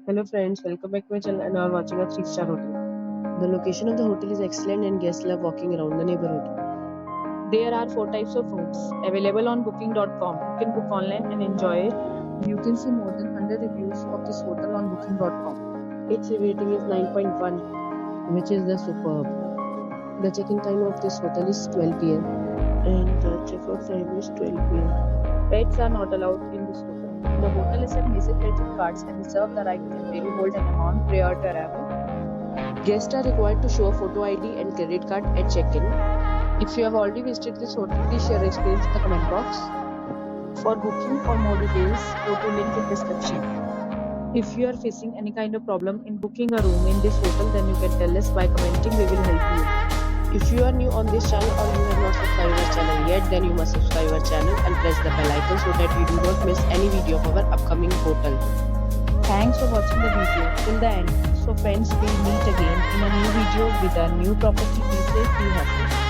Hello friends, welcome back to my channel and are watching a 3-star hotel. The location of the hotel is excellent and guests love walking around the neighborhood. There are 4 types of rooms available on booking.com. You can book online and enjoy it. You can see more than 100 reviews of this hotel on booking.com. Its rating is 9.1, which is the superb. The check-in time of this hotel is 12 p.m. and the check-out time is 12 p.m. Pets are not allowed in this hotel. The hotel accepts basic credit cards and reserves the right to temporarily hold an amount prior to arrival. Guests are required to show a photo ID and credit card at check-in. If you have already visited this hotel, please share your experience in the comment box. For booking or more details, go to link in description. If you are facing any kind of problem in booking a room in this hotel, then you can tell us by commenting. We will help you. If you are new on this channel or you have not subscribed our channel yet, then you must subscribe our channel and press the bell icon so that you do not miss any video of our upcoming hotel. Thanks for watching the video till the end. So friends, we'll meet again in a new video with a new property. Be safe, be happy.